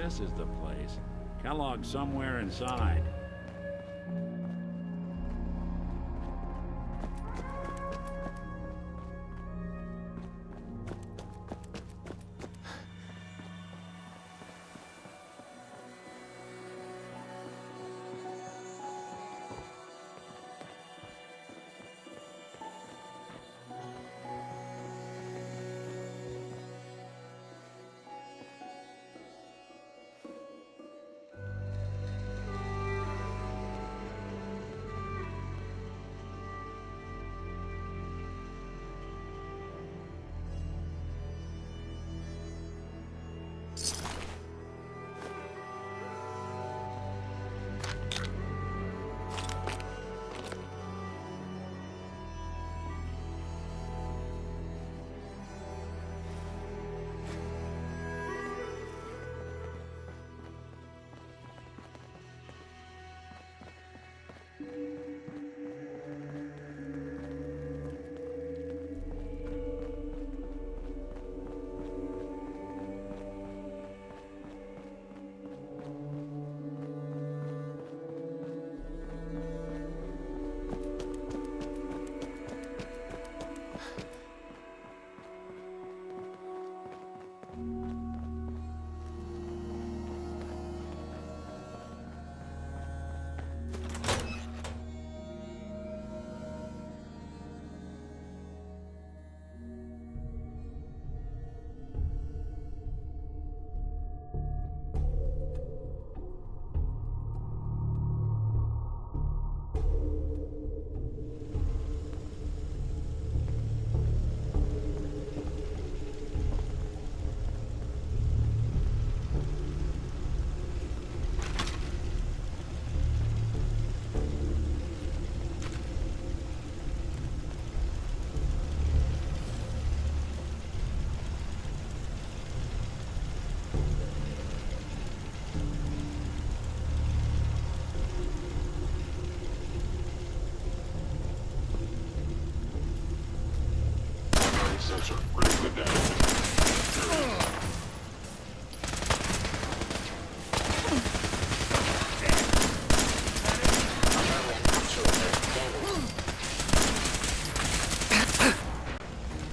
this is the place. Kellogg's somewhere inside.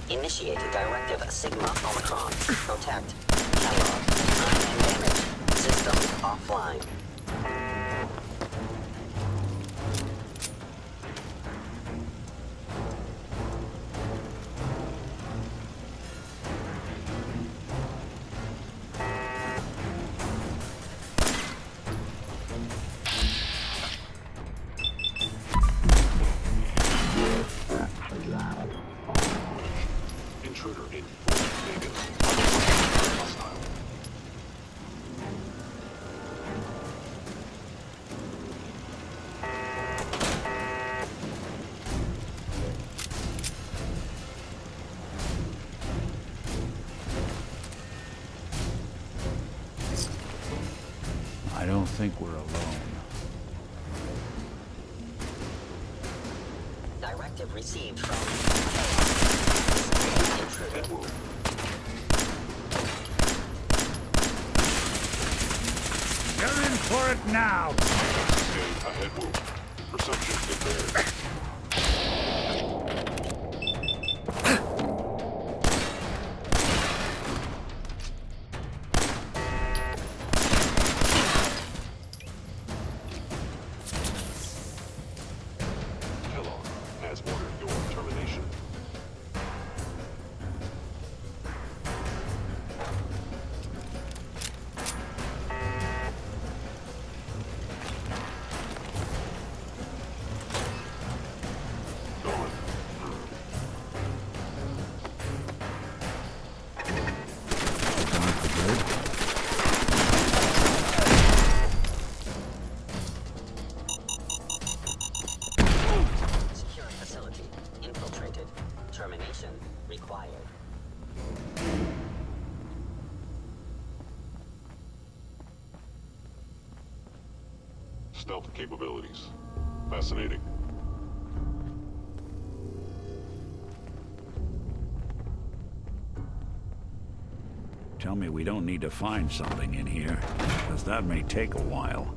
Initiated Directive Sigma Omicron. Protect. Kellogg. Time and damage. Systems offline. I don't think we're alone. Directive received from Intruder. You're in for it now! Stay ahead, Wu. Perception impaired. Kellogg has ordered your termination. Secure facility. Infiltrated. Termination required. Stealth capabilities. Fascinating. Tell me we don't need to find something in here, because that may take a while.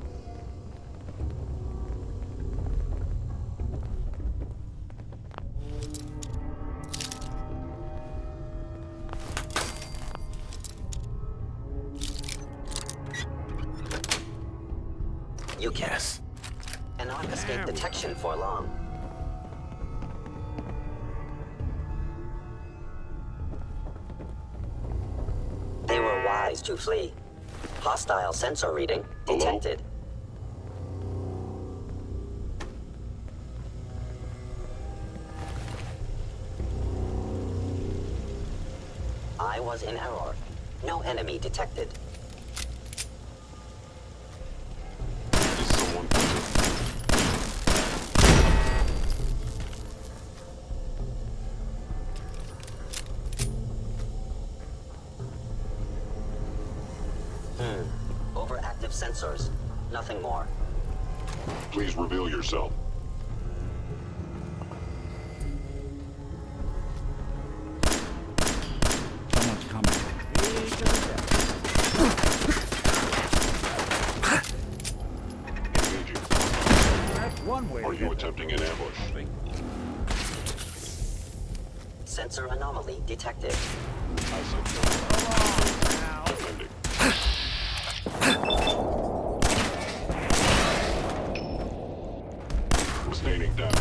You cannot escape detection for long. They were wise to flee. Hostile sensor reading detected. I was in error. No enemy detected. Is someone present? Overactive sensors. Nothing more. Please reveal yourself. Someone's coming. Engaging. That's one way Are to you get attempting an ambush? something. Sensor anomaly detected. I said no. Defending. Sustaining damage.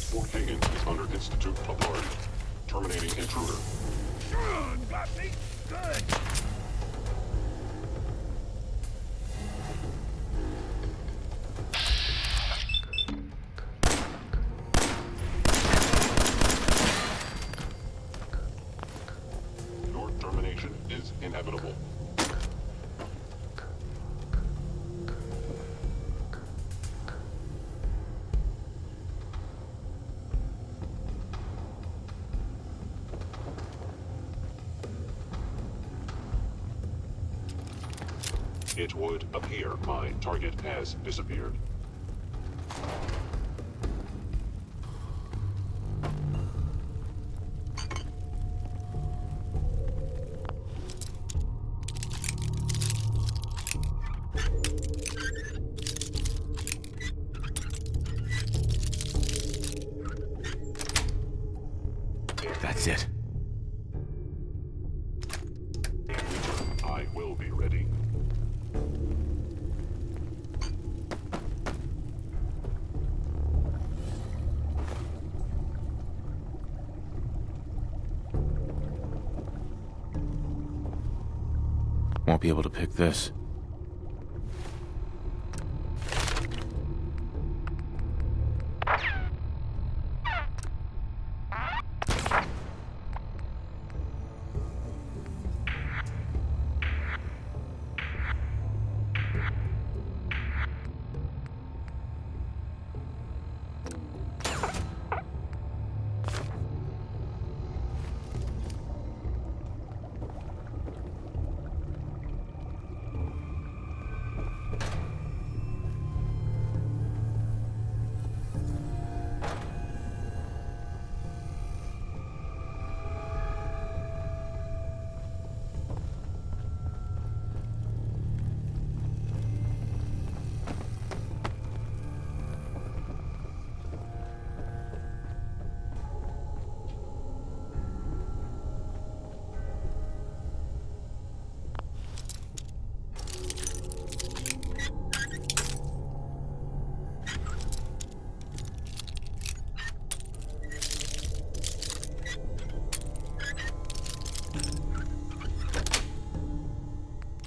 Fort Higgins is under Institute authority. Terminating intruder. Got me. Good. Your termination is inevitable. It would appear my target has disappeared. That's it. I will be ready. Won't be able to pick this.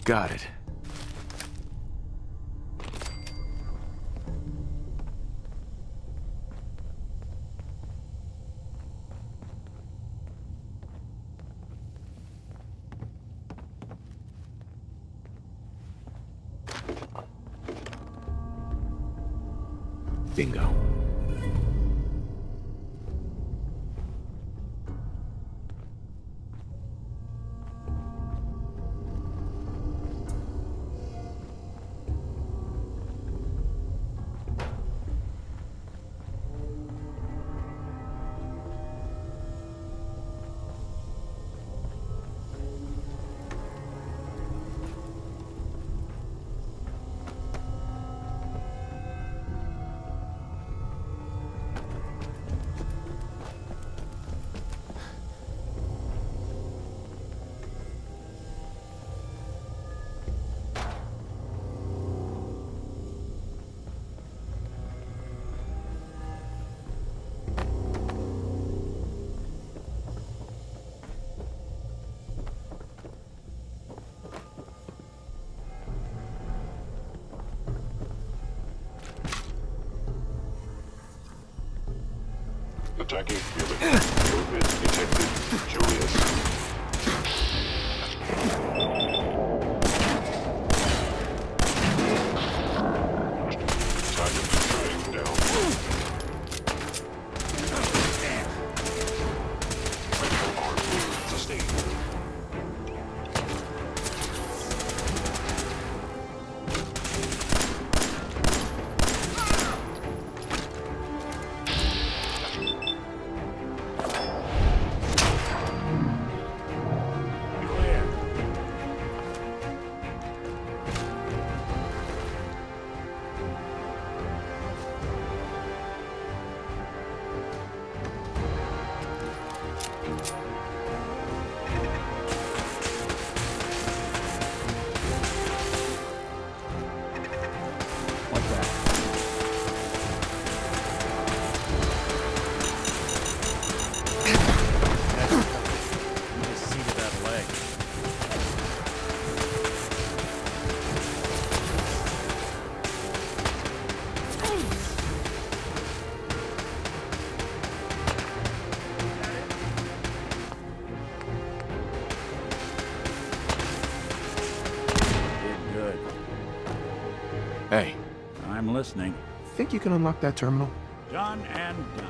Got it. Bingo. Attacking human. Movement detected. Curious. Target shooting down. Critical arm wound sustained. Clear. What's that? The seat of that leg. Did good. Hey, I'm listening. Think you can unlock that terminal? Done and done.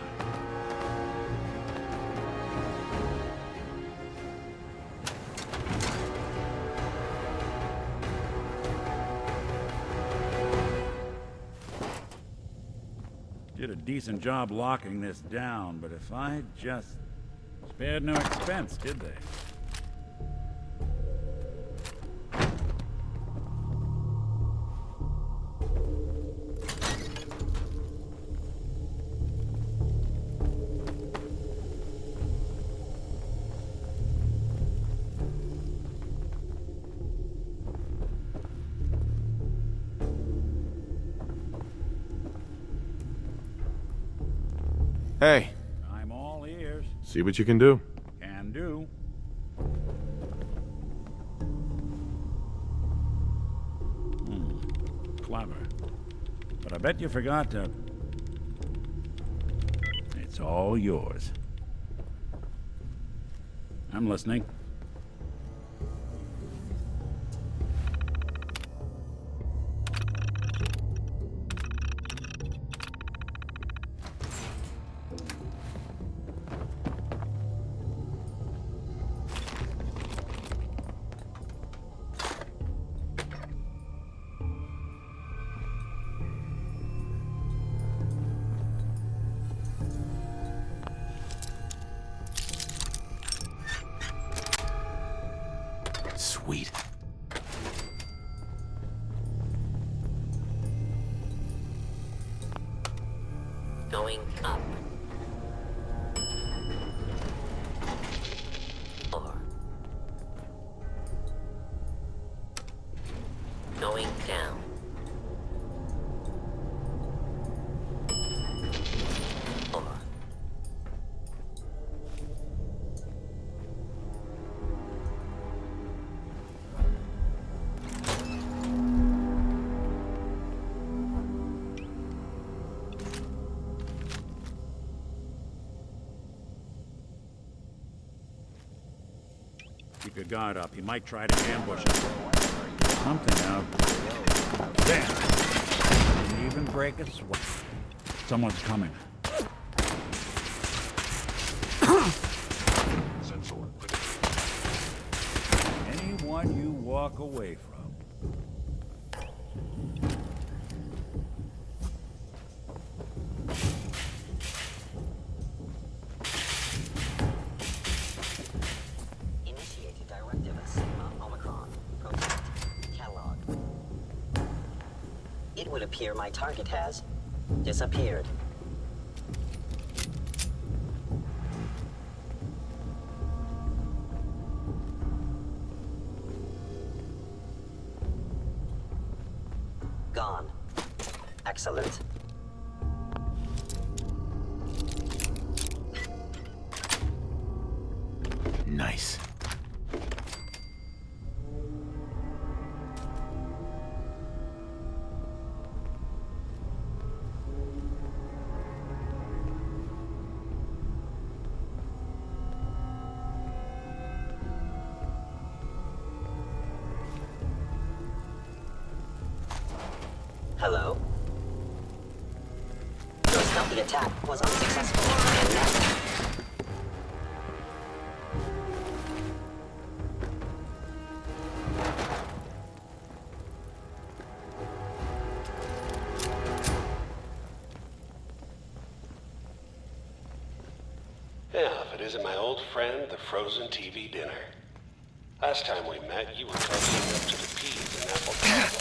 Did a decent job locking this down, but if I just spared no expense, did they? hey. I'm all ears. See what you can do. Can do. Clever. But I bet you forgot to... It's all yours. I'm listening. Sweet. Going up. 4. Going down. 4. Keep your guard up. He might try to ambush us. Something out. Damn. Didn't even break a sweat. Someone's coming. Sensor critical. Anyone you walk away from. Initiated directive Sigma Omicron. Protect. Catalog. It would appear my target has disappeared. Gone. Excellent. Nice. Hello? Your stealthy attack was unsuccessful, and now... Yeah, if it isn't my old friend, the frozen TV dinner. Last time we met, you were toasting up to the peas in apple pie.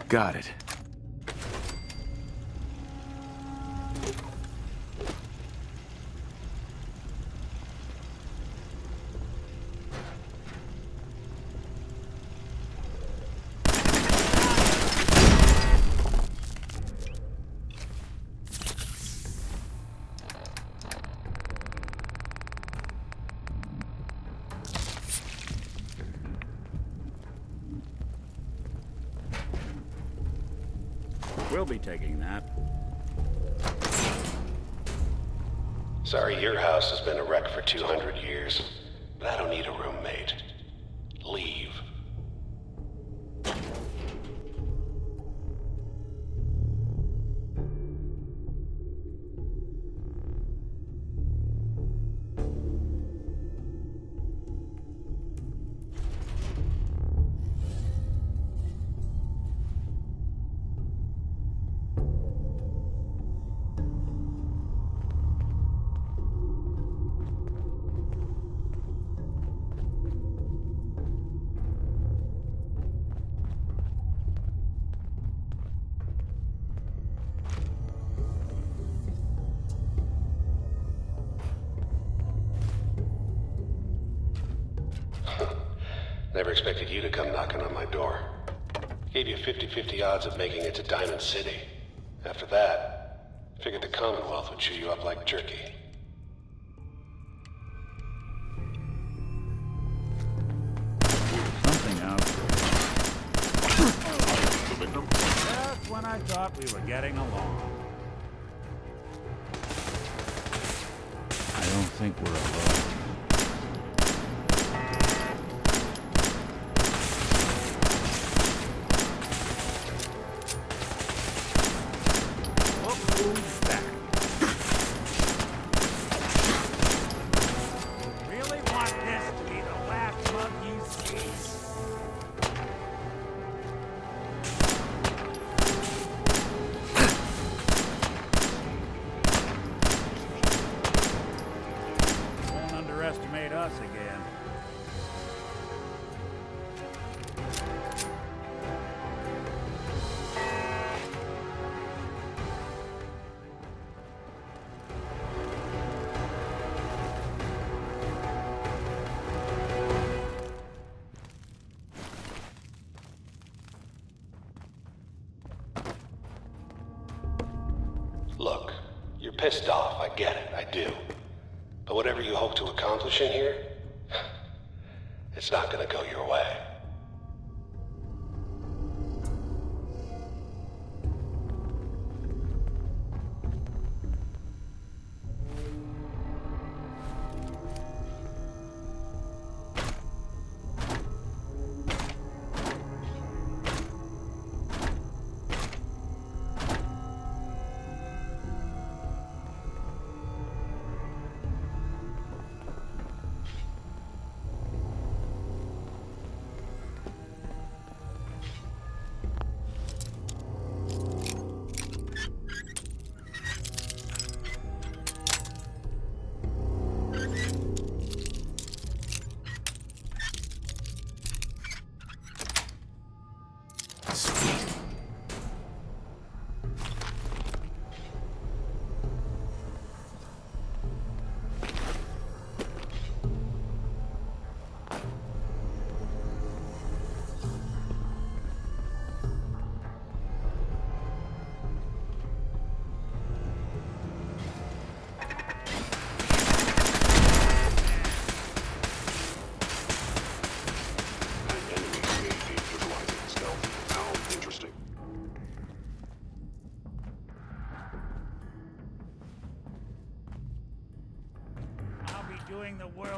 Got it. We'll be taking that. Sorry your house has been a wreck for 200 years, but I don't need a roommate. Leave. Never expected you to come knocking on my door. Gave you 50-50 odds of making it to Diamond City. After that, figured the Commonwealth would chew you up like jerky. Something out there. The victim? Just when I thought we were getting along. I don't think we're alone. Who's that? Really want this to be the last mug you see? Won't underestimate us again. Look, you're pissed off, I get it, I do. But whatever you hope to accomplish in here, it's not gonna go your way.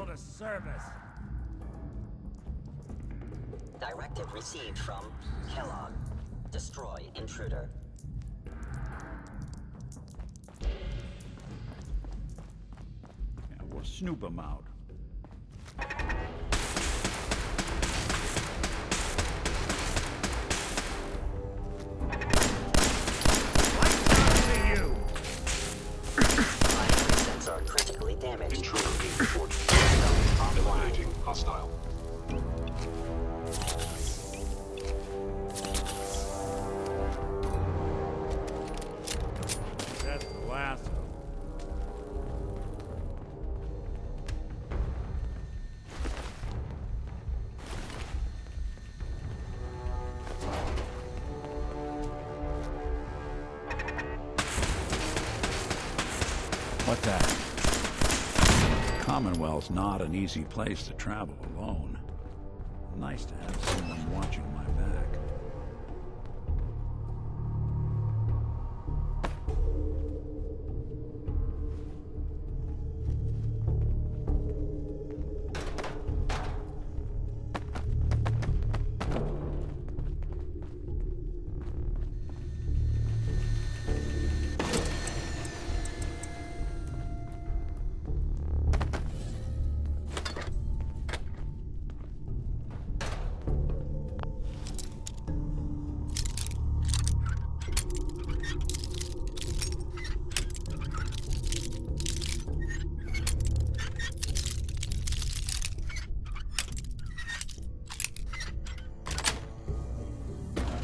to service. Directive received from Kellogg. Destroy intruder. Yeah, we'll snoop him out. Are critically damaged. Intruder being reported. Offline. Eliminating hostile. That's the last of them. What's that? Commonwealth's not an easy place to travel alone. Nice to have someone watching my back.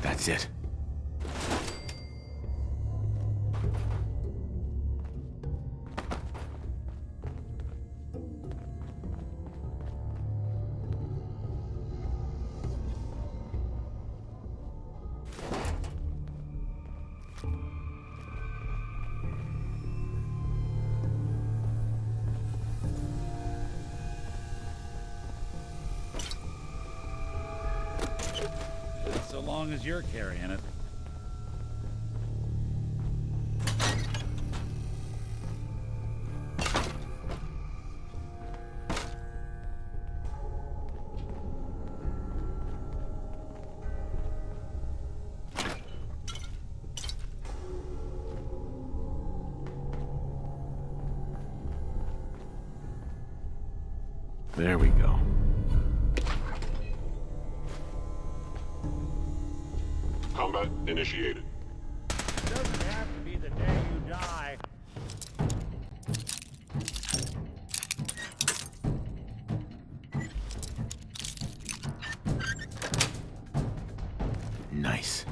That's it. So long as you're carrying it. There we go. Combat initiated. Doesn't have to be the day you die. Nice.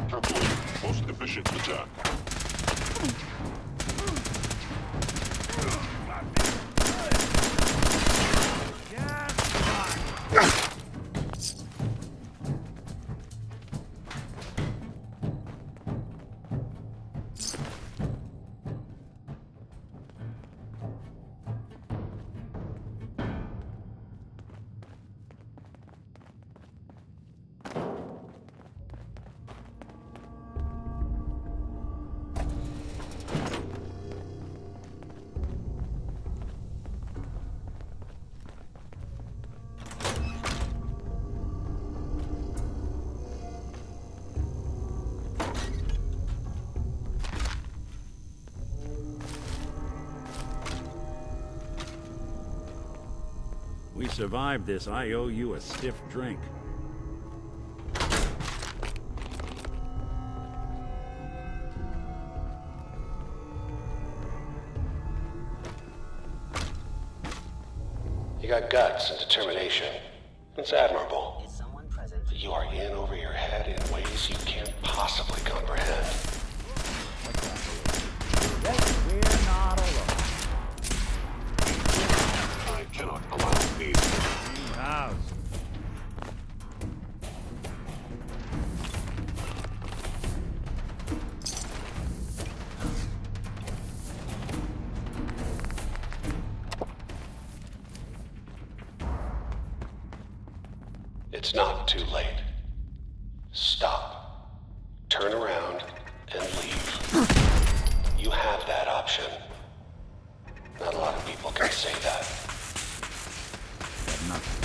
Complete. Most efficient attack. We survived this. I owe you a stiff drink. You got guts and determination. It's admirable. Is someone present? But you are in over your head in ways you can't possibly comprehend. We're not alone. I cannot allow these. House. It's not too late. Stop. Turn around and leave. You have that option. Not a lot of people can say that. Got nothing.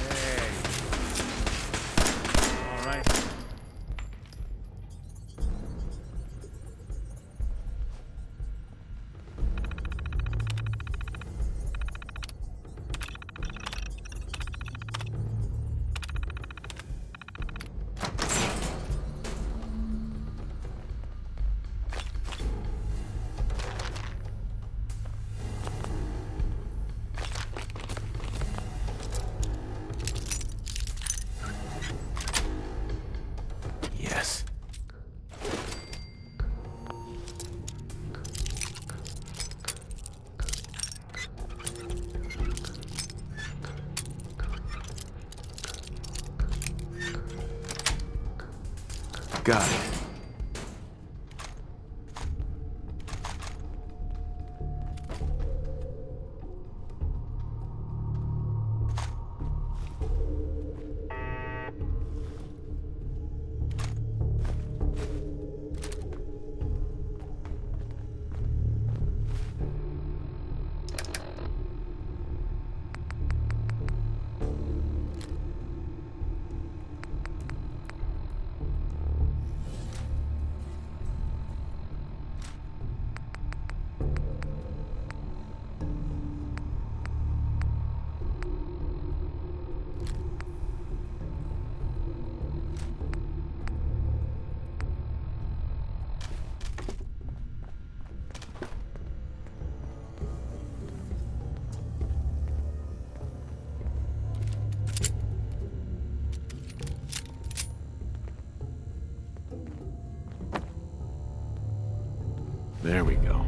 Hey. All right. Yes. Got it. There we go.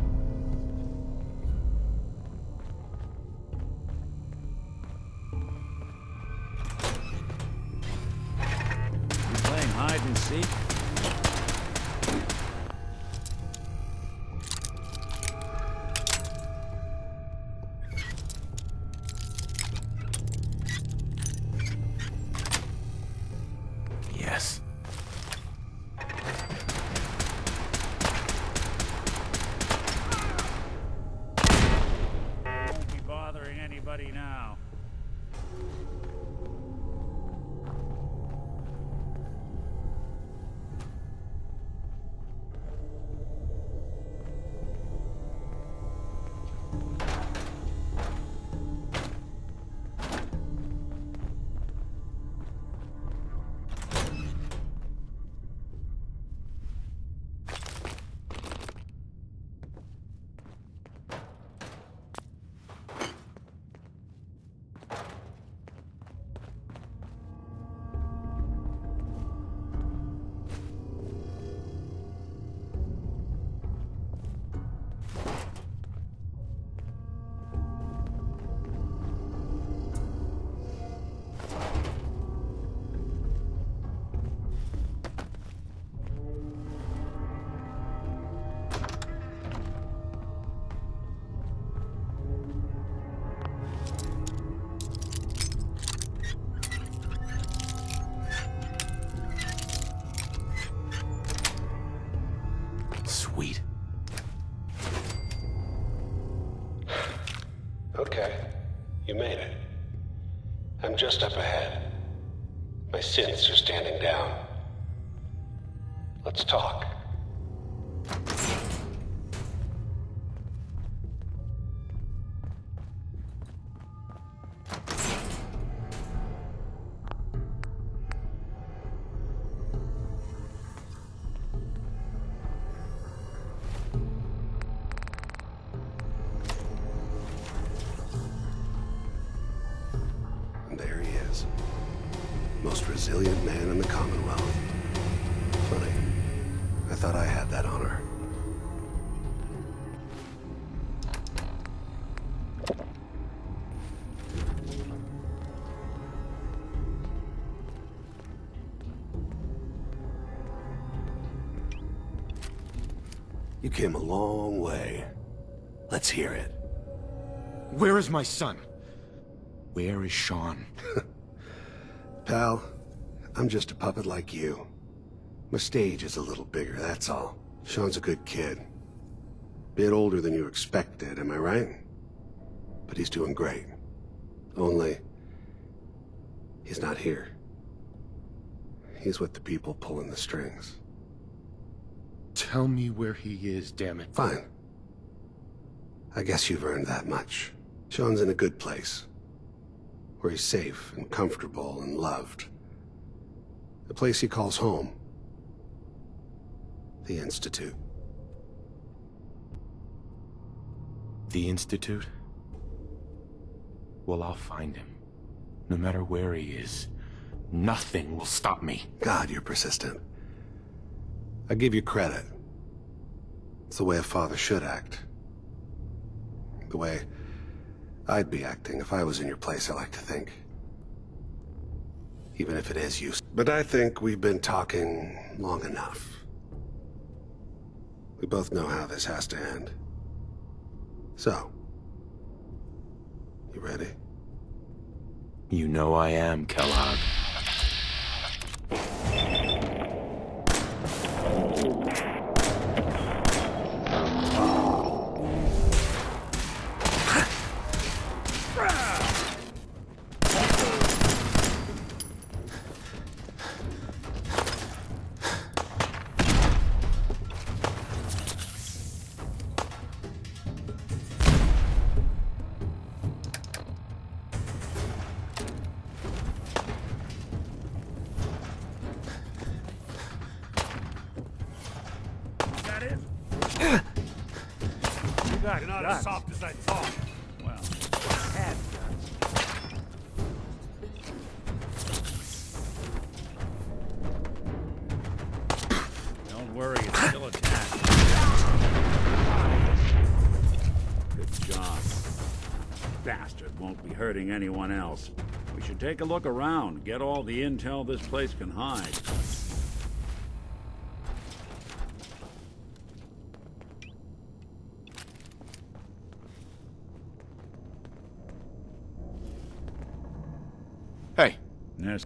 You playing hide and seek? Yes. Won't be bothering anybody now. Sweet. Okay, you made it. I'm just up ahead. My synths are standing down. Let's talk. And there he is. Most resilient man in the Commonwealth. Funny. I thought I had that honor. You came a long way. Let's hear it. Where is my son? Where is Sean? Pal, I'm just a puppet like you. My stage is a little bigger, that's all. Sean's a good kid. Bit older than you expected, am I right? But he's doing great. Only, he's not here. He's with the people pulling the strings. Tell me where he is, damn it. Fine. I guess you've earned that much. Sean's in a good place. Where he's safe and comfortable and loved. The place he calls home. The Institute. The Institute? Well, I'll find him. No matter where he is. Nothing will stop me. God, you're persistent. I give you credit. It's the way a father should act. The way I'd be acting if I was in your place, I like to think. Even if it is useless. But I think we've been talking long enough. We both know how this has to end. So, you ready? You know I am, Kellogg. You're not as soft as I thought. Well, had guns. Don't worry, it's still attached. Good job. Bastard won't be hurting anyone else. We should take a look around, get all the intel this place can hide. Hey, Yes.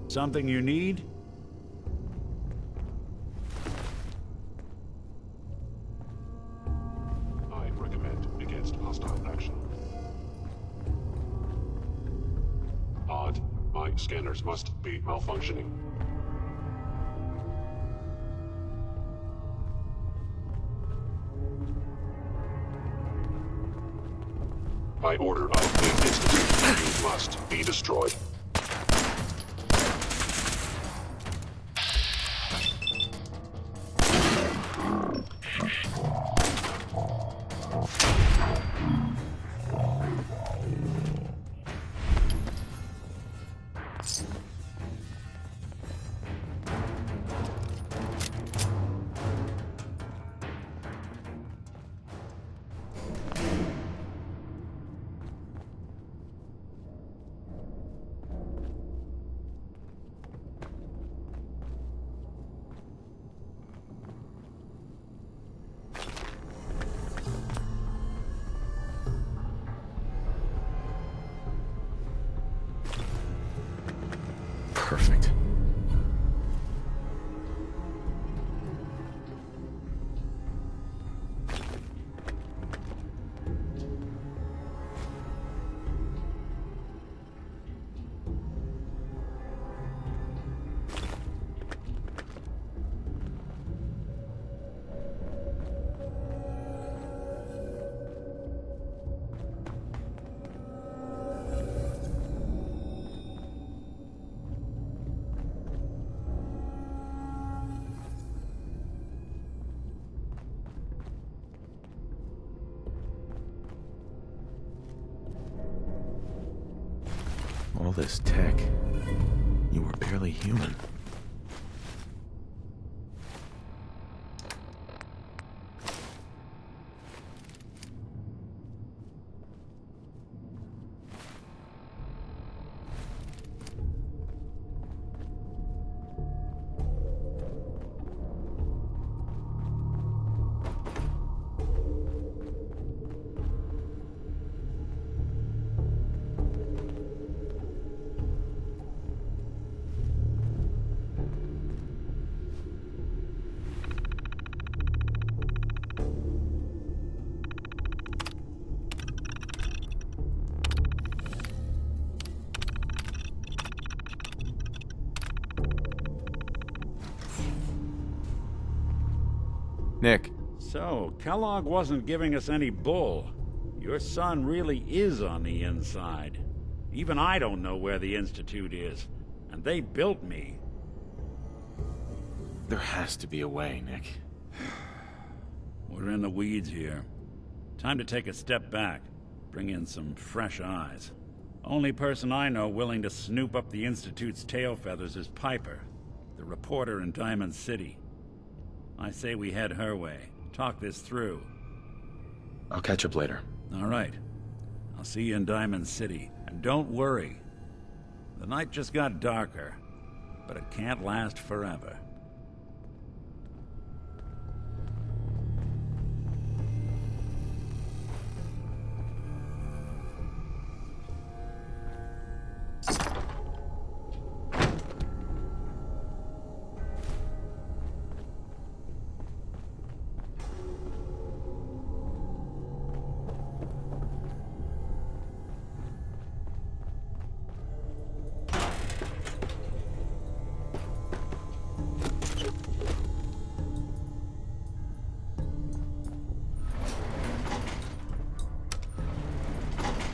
Something you need? I recommend against hostile action. Odd. My scanners must be malfunctioning. By order of the Institute, you must be destroyed. perfect. All this tech. You were barely human. Nick, So, Kellogg wasn't giving us any bull. Your son really is on the inside. Even I don't know where the Institute is, and they built me. there has to be a way, Nick. We're in the weeds here. Time to take a step back, bring in some fresh eyes. Only person I know willing to snoop up the Institute's tail feathers is Piper, the reporter in Diamond City. I say we head her way, talk this through. I'll catch up later. All right. I'll see you in Diamond City. And don't worry. The night just got darker, but it can't last forever.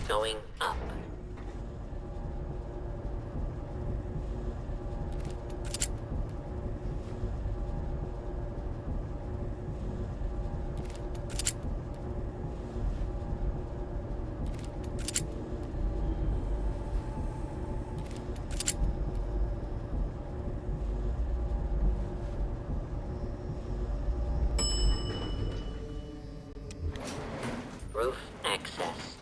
Going up. Roof access.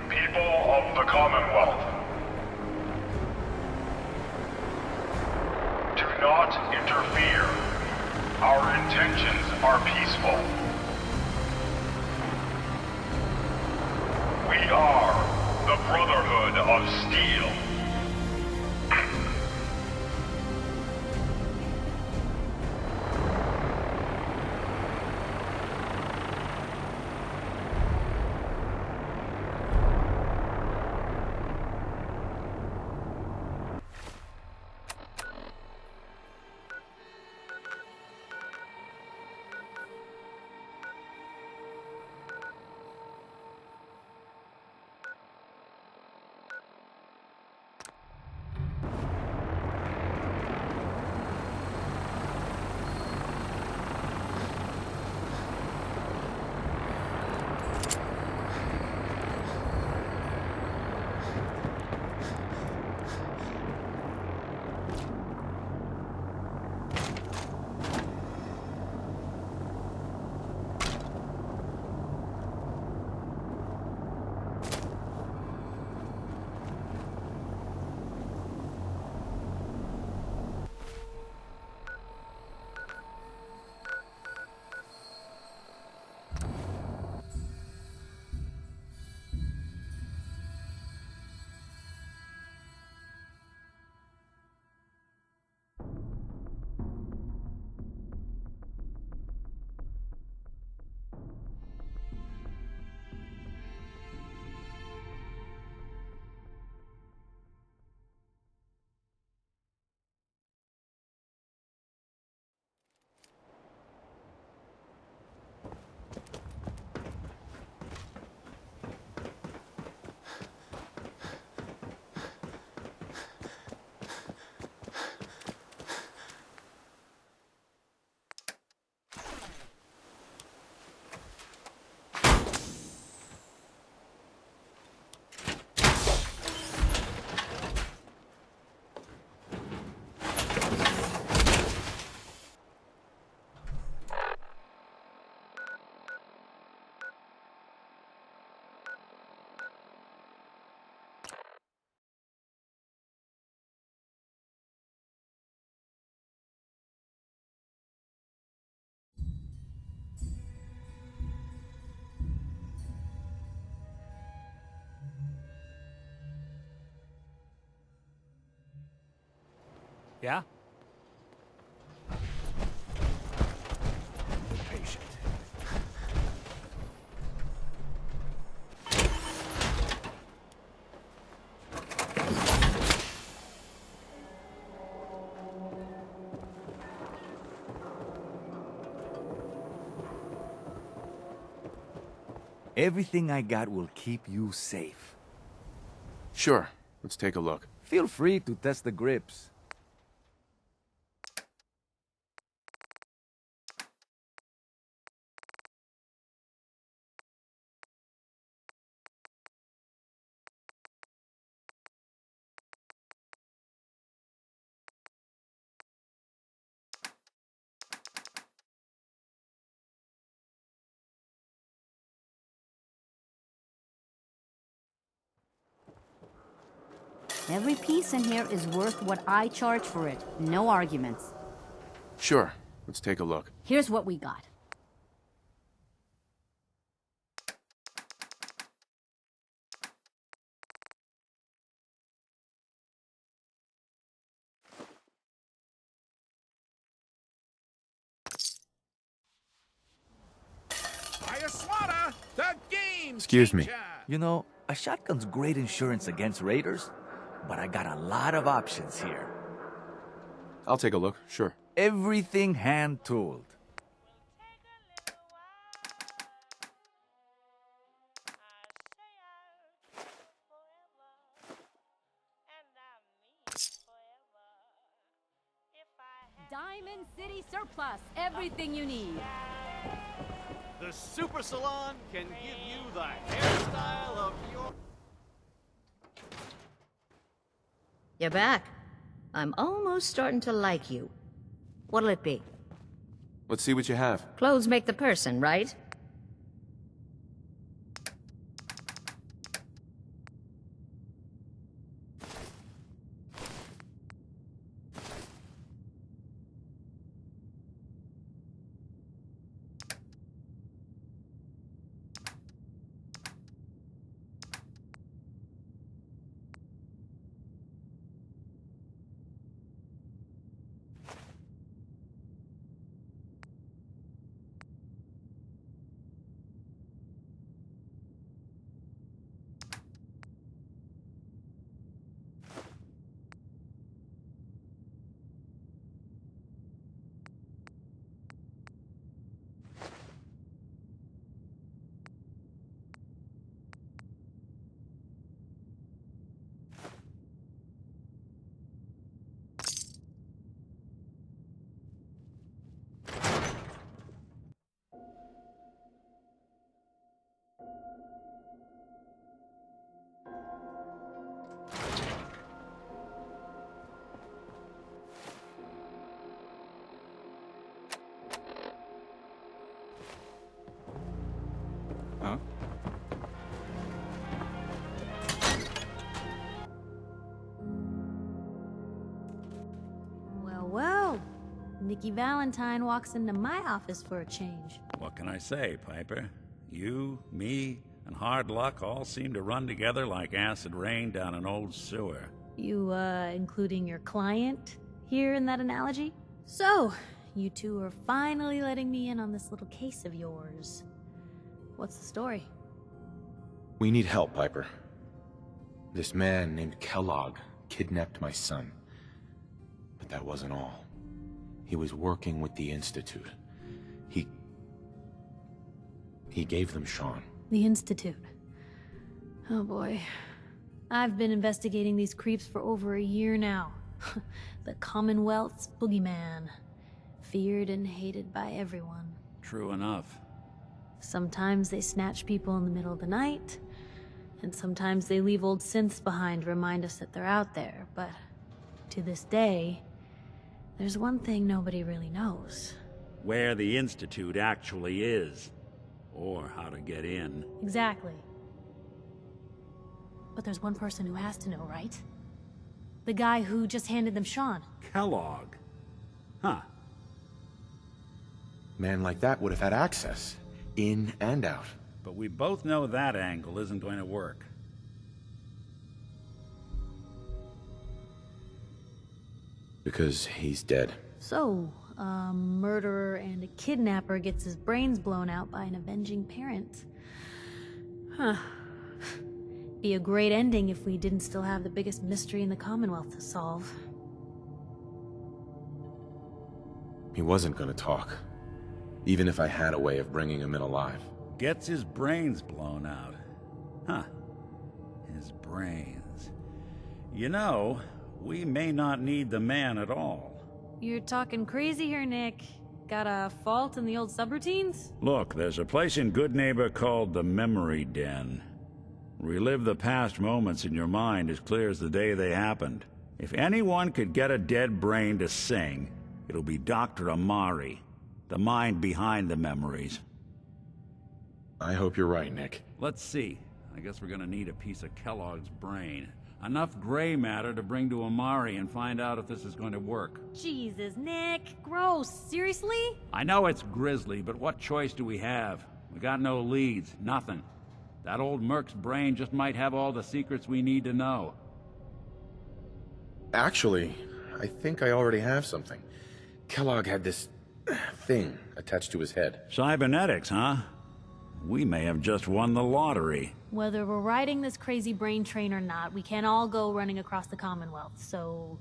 People of the Commonwealth, do not interfere. Our intentions are peaceful. We are the Brotherhood of Steel. Yeah? Everything I got will keep you safe. Sure. Let's take a look. Feel free to test the grips. Every piece in here is worth what I charge for it. No arguments. Sure. Let's take a look. Here's what we got. Excuse me. You know, a shotgun's great insurance against raiders, but I got a lot of options here. I'll take a look, sure. Everything hand-tooled. Diamond City Surplus. Everything you need. The Super Salon can give you the hairstyle of your... You're back. I'm almost starting to like you. What'll it be? Let's see what you have. Clothes make the person, right? Huh? Well, well. Nikki Valentine walks into my office for a change. What can I say, Piper? You, me, and hard luck all seem to run together like acid rain down an old sewer. You, including your client here in that analogy? So, you two are finally letting me in on this little case of yours. What's the story? We need help, Piper. This man named Kellogg kidnapped my son. But that wasn't all. He was working with the Institute. He gave them Sean. The Institute. Oh boy. I've been investigating these creeps for over a year now. The Commonwealth's boogeyman. Feared and hated by everyone. True enough. Sometimes they snatch people in the middle of the night, and sometimes they leave old synths behind to remind us that they're out there, but to this day, there's one thing nobody really knows. Where the Institute actually is. Or how to get in. Exactly. But there's one person who has to know, right? The guy who just handed them Sean. Kellogg. Huh. Man like that would have had access. In and out. But we both know that angle isn't going to work. Because he's dead. So, a murderer and a kidnapper gets his brains blown out by an avenging parent. Huh. Be a great ending if we didn't still have the biggest mystery in the Commonwealth to solve. He wasn't gonna talk. Even if I had a way of bringing him in alive. Gets his brains blown out. Huh. His brains. You know, we may not need the man at all. You're talking crazy here, Nick. Got a fault in the old subroutines? Look, there's a place in Good Neighbor called the Memory Den. Relive the past moments in your mind as clear as the day they happened. If anyone could get a dead brain to sing, it'll be Dr. Amari, the mind behind the memories. I hope you're right, Nick. Let's see. I guess we're gonna need a piece of Kellogg's brain. Enough gray matter to bring to Amari and find out if this is going to work. Jesus, Nick. Gross. Seriously? I know it's grisly, but what choice do we have? We got no leads, nothing. That old Merc's brain just might have all the secrets we need to know. Actually, I think I already have something. Kellogg had this thing attached to his head. Cybernetics, huh? We may have just won the lottery. Whether we're riding this crazy brain train or not, we can't all go running across the Commonwealth, so...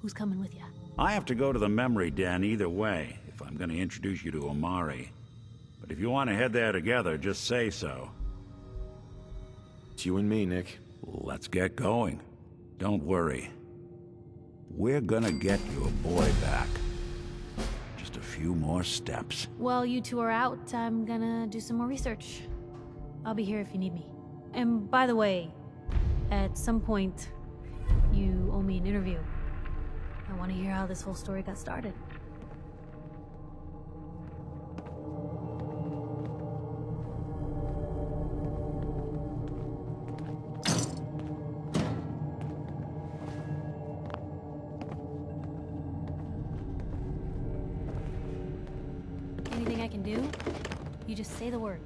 who's coming with you? I have to go to the memory den either way, if I'm gonna introduce you to Amari. But if you want to head there together, just say so. It's you and me, Nick. Let's get going. Don't worry. We're gonna get your boy back. Just a few more steps. While you two are out, I'm gonna do some more research. I'll be here if you need me. And by the way, at some point, you owe me an interview. I want to hear how this whole story got started. Anything I can do? You just say the word.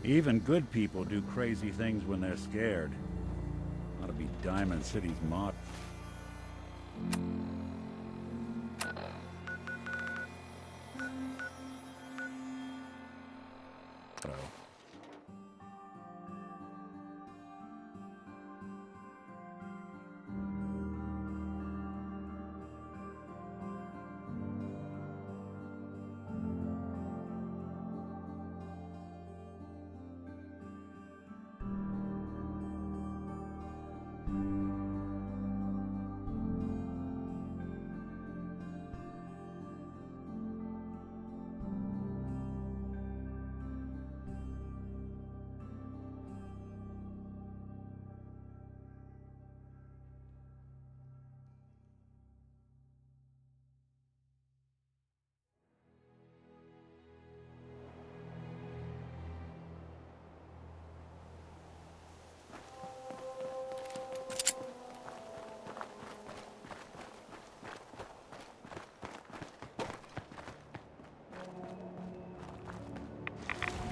Even good people do crazy things when they're scared. Ought to be Diamond City's motto.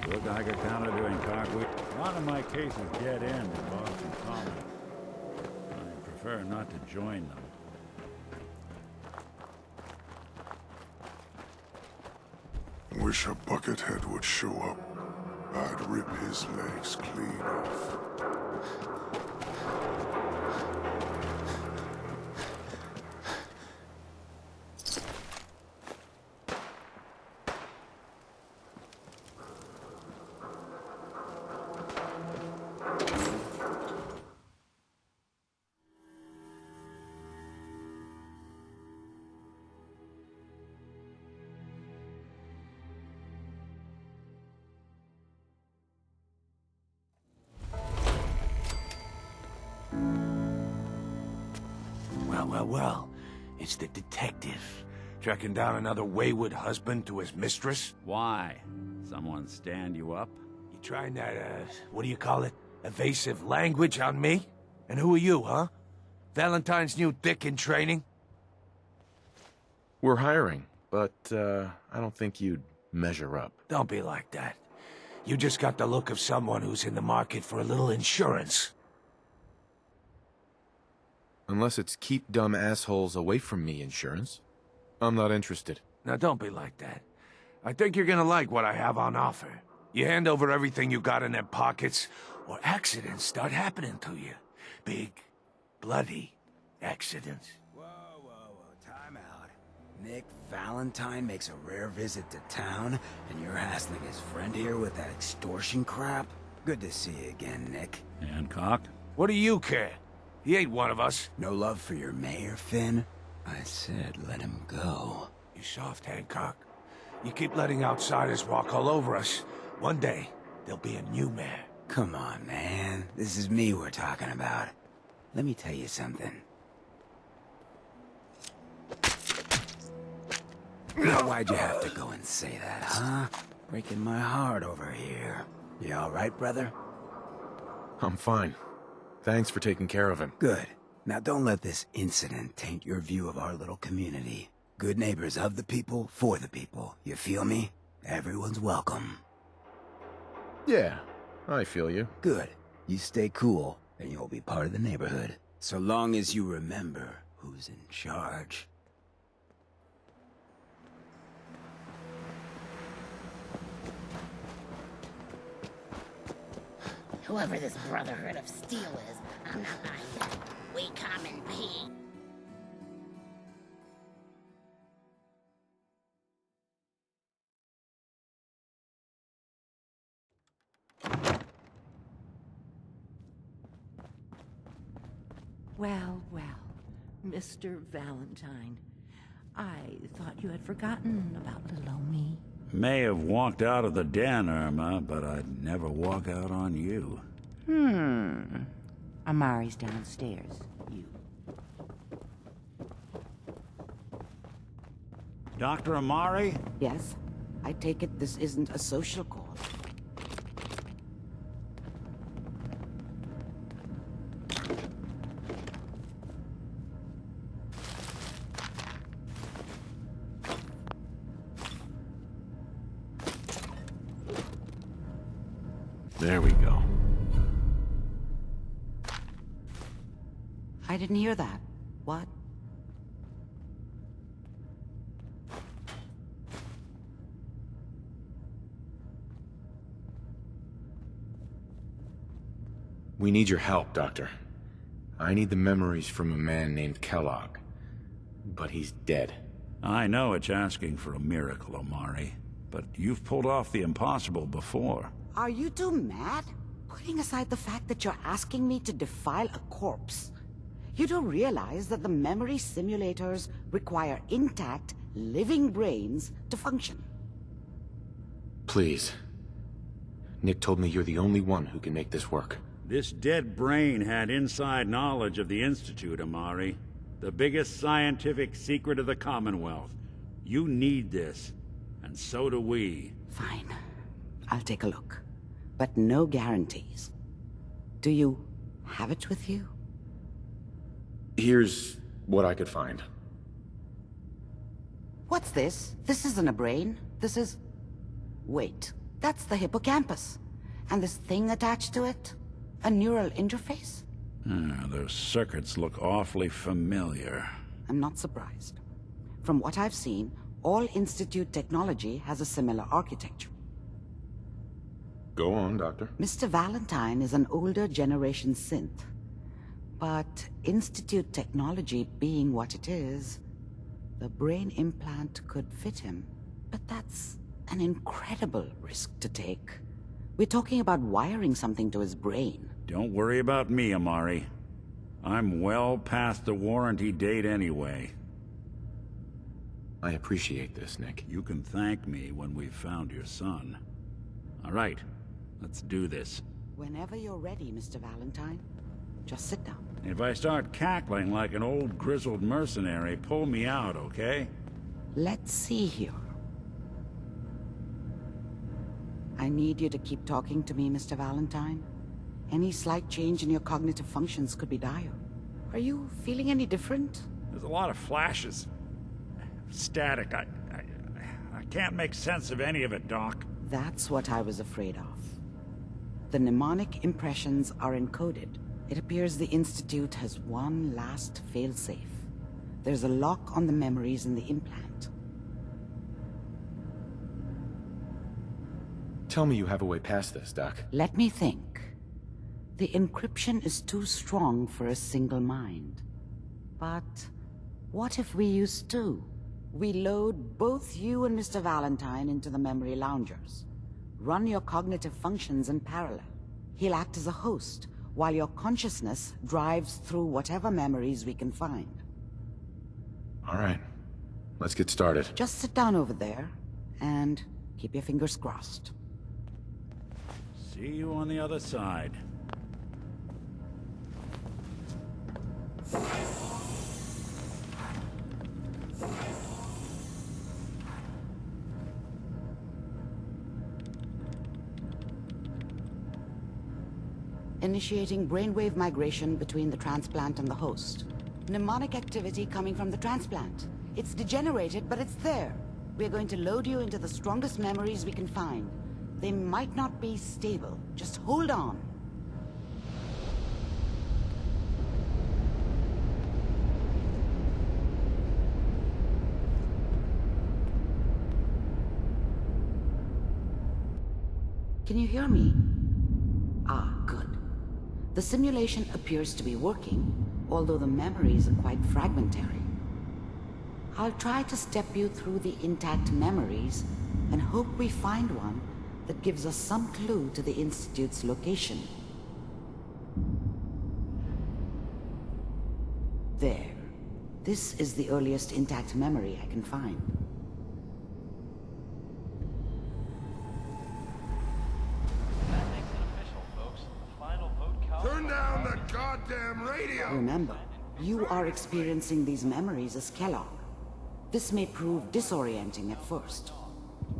Look like a counter doing cartwheel. One of my cases dead end in Boston Common. I prefer not to join them. Wish a buckethead would show up. I'd rip his legs clean off. Well. It's the detective. Tracking down another wayward husband to his mistress? Why? Someone stand you up? You trying that, what do you call it? Evasive language on me? And who are you, huh? Valentine's new dick in training? We're hiring, but, I don't think you'd measure up. Don't be like that. You just got the look of someone who's in the market for a little insurance. Unless it's keep dumb assholes away from me insurance, I'm not interested. Now don't be like that. I think you're gonna like what I have on offer. You hand over everything you got in them pockets, or accidents start happening to you. Big, bloody accidents. Whoa, time out. Nick Valentine makes a rare visit to town, and you're hassling his friend here with that extortion crap? Good to see you again, Nick. Hancock? What do you care? He ain't one of us. No love for your mayor, Finn? I said let him go. You soft, Hancock. You keep letting outsiders walk all over us. One day, there'll be a new mayor. Come on, man. This is me we're talking about. Let me tell you something. Now, why'd you have to go and say that, huh? Breaking my heart over here. You all right, brother? I'm fine. Thanks for taking care of him. Good. Now don't let this incident taint your view of our little community. Good neighbors of the people, for the people. You feel me? Everyone's welcome. Yeah, I feel you. Good. You stay cool, and you'll be part of the neighborhood. So long as you remember who's in charge. Whoever this Brotherhood of Steel is, I'm not lying. We come in peace. Well, Mr. Valentine. I thought you had forgotten about little old me. May have walked out of the den, Irma, but I'd never walk out on you. Amari's downstairs. You. Dr. Amari? Yes? I take it this isn't a social call. There we go. I didn't hear that. What? We need your help, Doctor. I need the memories from a man named Kellogg. But he's dead. I know it's asking for a miracle, Amari, but you've pulled off the impossible before. Are you two mad? Putting aside the fact that you're asking me to defile a corpse, you don't realize that the memory simulators require intact, living brains to function. Please. Nick told me you're the only one who can make this work. This dead brain had inside knowledge of the Institute, Amari. The biggest scientific secret of the Commonwealth. You need this, and so do we. Fine. I'll take a look. But no guarantees. Do you have it with you? Here's what I could find. What's this? This isn't a brain. This is... Wait. That's the hippocampus. And this thing attached to it? A neural interface? Those circuits look awfully familiar. I'm not surprised. From what I've seen, all Institute technology has a similar architecture. Go on, Doctor. Mr. Valentine is an older generation synth. But Institute technology being what it is, the brain implant could fit him. But that's an incredible risk to take. We're talking about wiring something to his brain. Don't worry about me, Amari. I'm well past the warranty date anyway. I appreciate this, Nick. You can thank me when we've found your son. All right, let's do this. Whenever you're ready, Mr. Valentine. Just sit down. If I start cackling like an old grizzled mercenary, pull me out, okay? Let's see here. I need you to keep talking to me, Mr. Valentine. Any slight change in your cognitive functions could be dire. Are you feeling any different? There's a lot of flashes. Static. I can't make sense of any of it, Doc. That's what I was afraid of. The mnemonic impressions are encoded. It appears the Institute has one last failsafe. There's a lock on the memories in the implant. Tell me you have a way past this, Doc. Let me think. The encryption is too strong for a single mind. But what if we use two? We load both you and Mr. Valentine into the memory loungers. Run your cognitive functions in parallel. He'll act as a host, while your consciousness drives through whatever memories we can find. All right. Let's get started. Just sit down over there, and keep your fingers crossed. See you on the other side. Initiating brainwave migration between the transplant and the host. Mnemonic activity coming from the transplant. It's degenerated, but it's there. We're going to load you into the strongest memories we can find. They might not be stable. Just hold on. Can you hear me? Ah, good. The simulation appears to be working, although the memories are quite fragmentary. I'll try to step you through the intact memories and hope we find one that gives us some clue to the Institute's location. There. This is the earliest intact memory I can find. Turn down the goddamn radio! Remember, you are experiencing these memories as Kellogg. This may prove disorienting at first.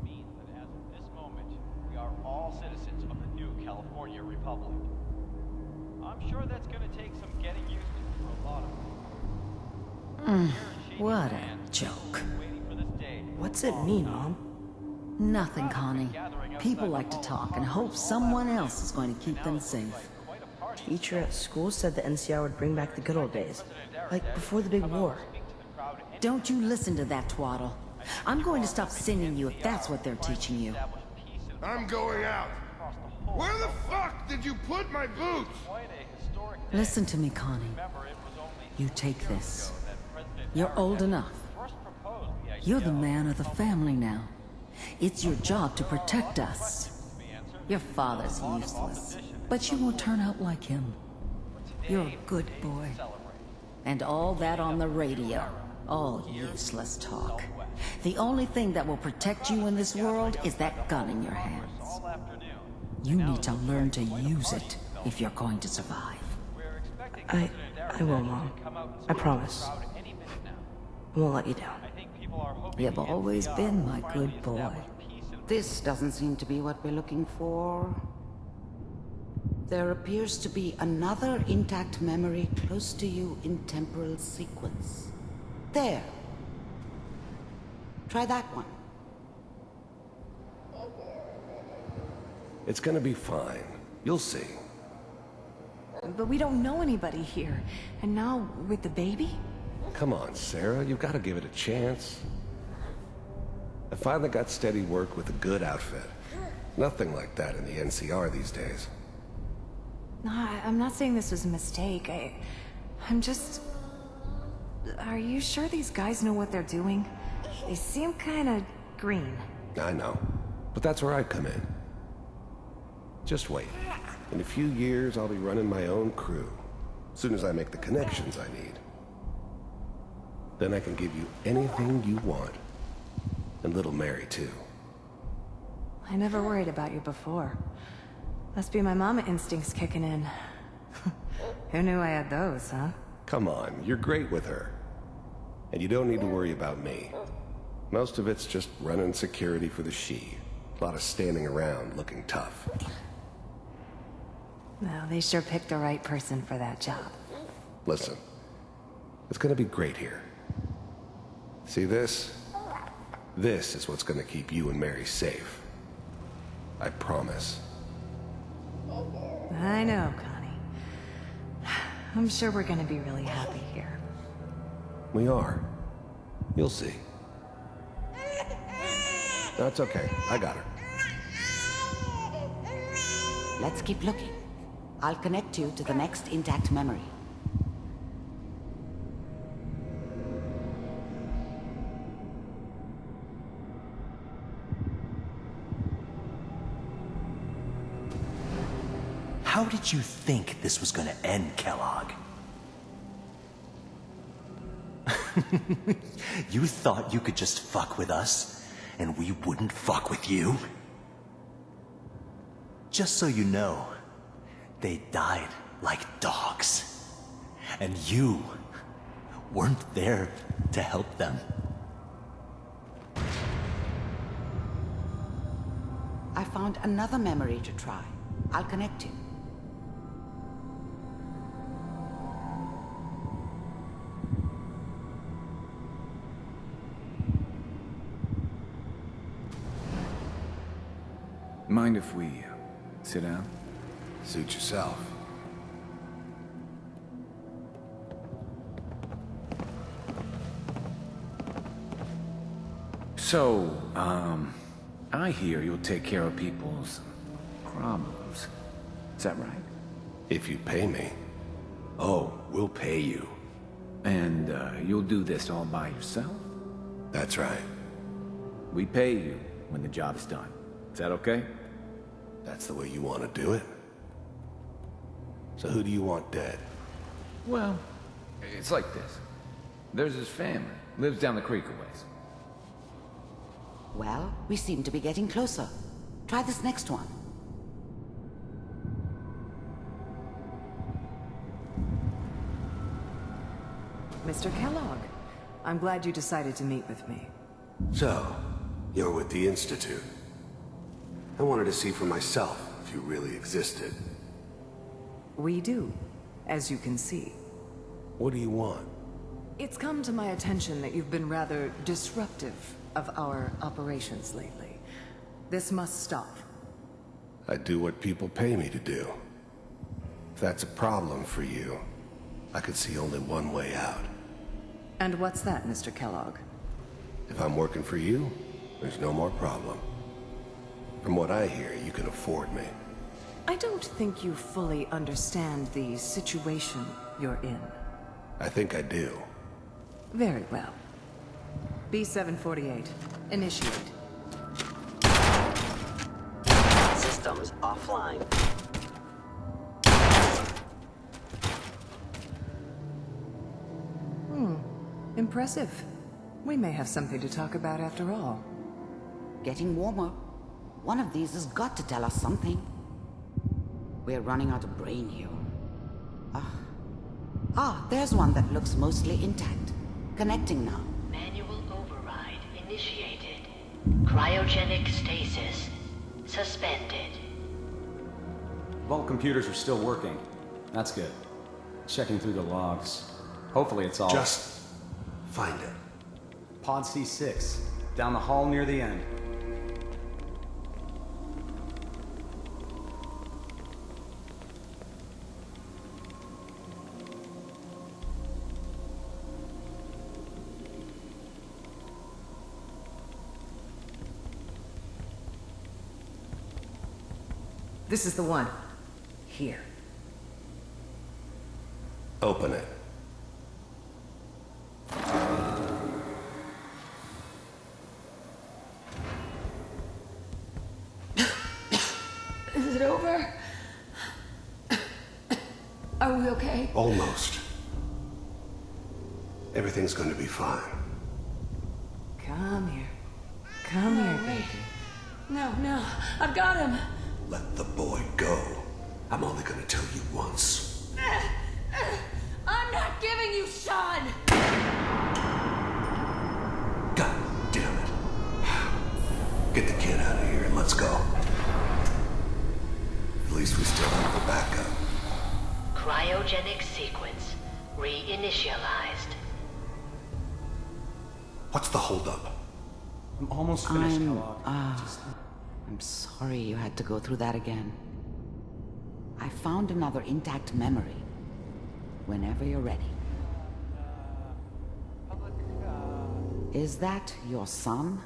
Means that as of this moment, we are all citizens of the new California Republic. I'm sure that's going to take some getting used to for a lot of people. What a joke. What's it mean, Mom? Nothing, Connie. People like to talk and hope someone else is going to keep them safe. Teacher at school said the NCR would bring back the good old days, like before the big war. Don't you listen to that twaddle. I'm going to stop singing you if that's what they're teaching you. I'm going out. Where the fuck did you put my boots? Listen to me, Connie. You take this. You're old enough. You're the man of the family now. It's your job to protect us. Your father's useless, but you won't turn out like him. You're a good boy. And all that on the radio. All useless talk. The only thing that will protect you in this world is that gun in your hands. You need to learn to use it if you're going to survive. I will, Mom. I promise. I won't let you down. You've always been my good boy. This doesn't seem to be what we're looking for. There appears to be another intact memory close to you in temporal sequence. There. Try that one. It's gonna be fine. You'll see. But we don't know anybody here. And now, with the baby? Come on, Sarah. You've got to give it a chance. I finally got steady work with a good outfit. Nothing like that in the NCR these days. No, I'm not saying this was a mistake. I'm just... Are you sure these guys know what they're doing? They seem kinda green. I know. But that's where I come in. Just wait. In a few years, I'll be running my own crew. As soon as I make the connections I need. Then I can give you anything you want. And little Mary, too. I never worried about you before. Must be my mama instincts kicking in. Who knew I had those, huh? Come on, you're great with her. And you don't need to worry about me. Most of it's just running security for the she. A lot of standing around looking tough. Well, they sure picked the right person for that job. Listen, it's gonna be great here. See this? This is what's gonna keep you and Mary safe. I promise. I know, Connie. I'm sure we're gonna be really happy here. We are. You'll see. That's okay. I got her. Let's keep looking. I'll connect you to the next intact memory. How did you think this was gonna end, Kellogg? You thought you could just fuck with us, and we wouldn't fuck with you? Just so you know, they died like dogs. And you weren't there to help them. I found another memory to try. I'll connect you. Mind if we sit down? Suit yourself. So, I hear you'll take care of people's problems. Is that right? If you pay me. Oh, we'll pay you. And, you'll do this all by yourself? That's right. We pay you when the job's done. Is that okay? That's the way you want to do it? So who do you want dead? Well, it's like this. There's his family. Lives down the creek a ways. Well, we seem to be getting closer. Try this next one. Mr. Kellogg, I'm glad you decided to meet with me. So, you're with the Institute. I wanted to see for myself if you really existed. We do, as you can see. What do you want? It's come to my attention that you've been rather disruptive of our operations lately. This must stop. I do what people pay me to do. If that's a problem for you, I could see only one way out. And what's that, Mr. Kellogg? If I'm working for you, there's no more problem. From what I hear, you can afford me. I don't think you fully understand the situation you're in. I think I do. Very well. B-748, initiate. Systems offline. Impressive. We may have something to talk about after all. Getting warmer. One of these has got to tell us something. We're running out of brain here. There's one that looks mostly intact. Connecting now. Manual override initiated. Cryogenic stasis suspended. Vault computers are still working. That's good. Checking through the logs. Hopefully it's all... Just find it. Pod C6. Down the hall near the end. This is the one. Here. Open it. Is it over? Are we okay? Almost. Everything's going to be fine. Come here. Come here, baby. No, I've got him. Let the boy go. I'm only going to tell you once. I'm not giving you Sean! God damn it. Get the kid out of here and let's go. At least we still have the backup. Cryogenic sequence reinitialized. What's the holdup? I'm almost finished, Kellogg. I'm sorry you had to go through that again. I found another intact memory. Whenever you're ready. Is that your son?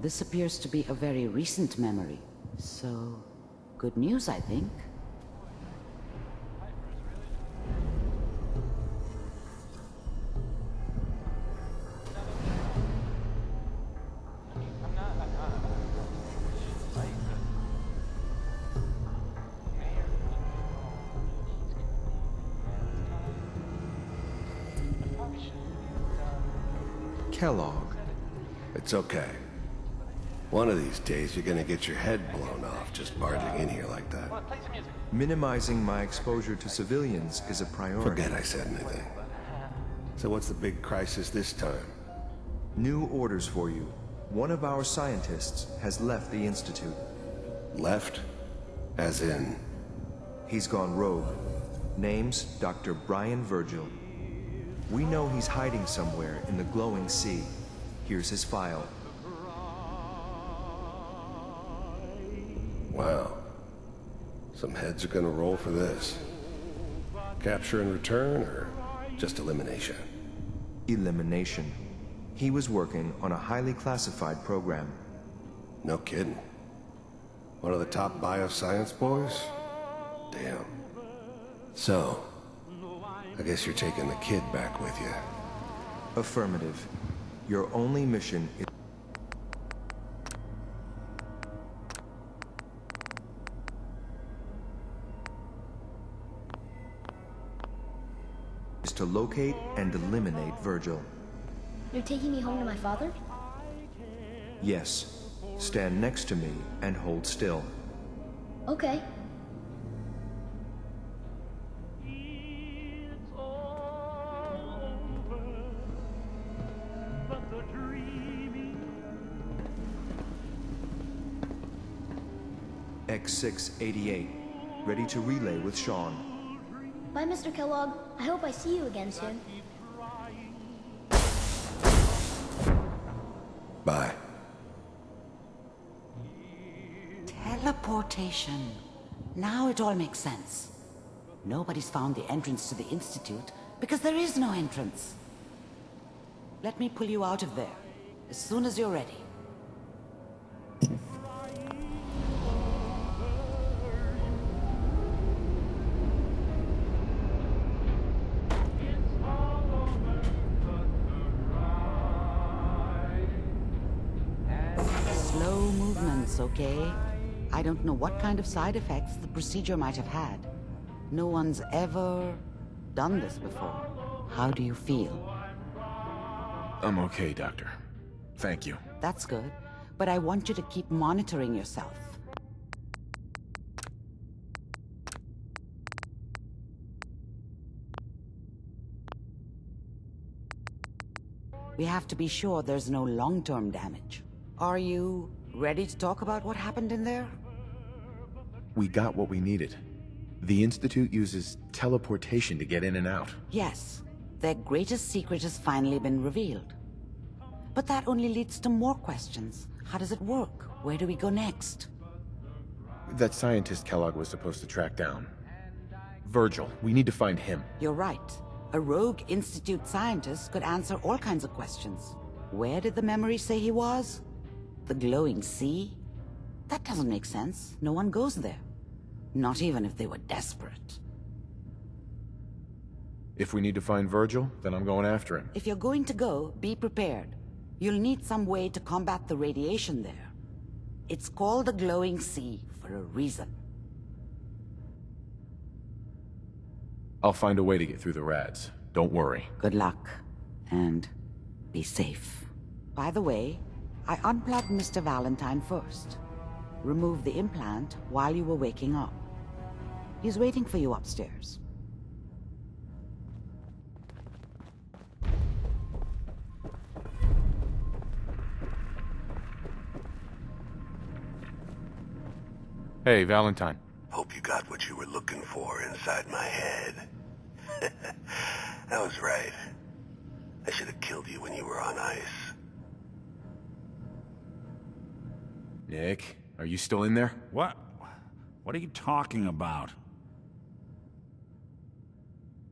This appears to be a very recent memory. So, good news, I think. Kellogg. It's okay. One of these days you're gonna get your head blown off just barging in here like that. Minimizing my exposure to civilians is a priority. Forget I said anything. So what's the big crisis this time? New orders for you. One of our scientists has left the Institute. Left? As in? He's gone rogue. Name's Dr. Brian Virgil. We know he's hiding somewhere in the glowing sea. Here's his file. Wow. Some heads are gonna roll for this. Capture and return, or just elimination? Elimination. He was working on a highly classified program. No kidding. One of the top bioscience boys? Damn. So, I guess you're taking the kid back with you. Affirmative. Your only mission is to locate and eliminate Virgil. You're taking me home to my father? Yes. Stand next to me and hold still. Okay. X688. Ready to relay with Sean. Bye, Mr. Kellogg. I hope I see you again soon. Bye. Teleportation. Now it all makes sense. Nobody's found the entrance to the Institute because there is no entrance. Let me pull you out of there as soon as you're ready. Slow movements, okay? I don't know what kind of side effects the procedure might have had. No one's ever done this before. How do you feel? I'm okay, Doctor. Thank you. That's good, but I want you to keep monitoring yourself. We have to be sure there's no long-term damage. Are you ready to talk about what happened in there? We got what we needed. The Institute uses teleportation to get in and out. Yes, their greatest secret has finally been revealed. But that only leads to more questions. How does it work? Where do we go next? That scientist Kellogg was supposed to track down. Virgil, we need to find him. You're right. A rogue Institute scientist could answer all kinds of questions. Where did the memory say he was? The glowing sea? That doesn't make sense. No one goes there. Not even if they were desperate. If we need to find Virgil, then I'm going after him. If you're going to go, be prepared. You'll need some way to combat the radiation there. It's called the glowing sea for a reason. I'll find a way to get through the rads. Don't worry. Good luck. And be safe. By the way, I unplugged Mr. Valentine first. Removed the implant while you were waking up. He's waiting for you upstairs. Hey, Valentine. Hope you got what you were looking for inside my head. I was right. I should have killed you when you were on ice. Nick, are you still in there? What? What are you talking about?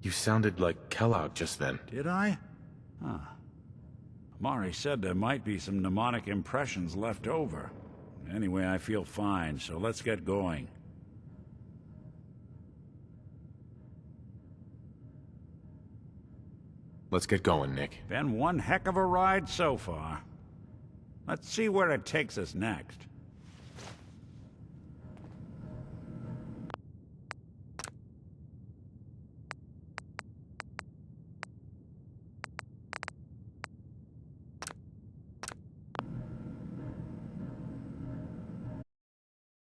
You sounded like Kellogg just then. Did I? Huh. Amari said there might be some mnemonic impressions left over. Anyway, I feel fine, so let's get going. Let's get going, Nick. Been one heck of a ride so far. Let's see where it takes us next.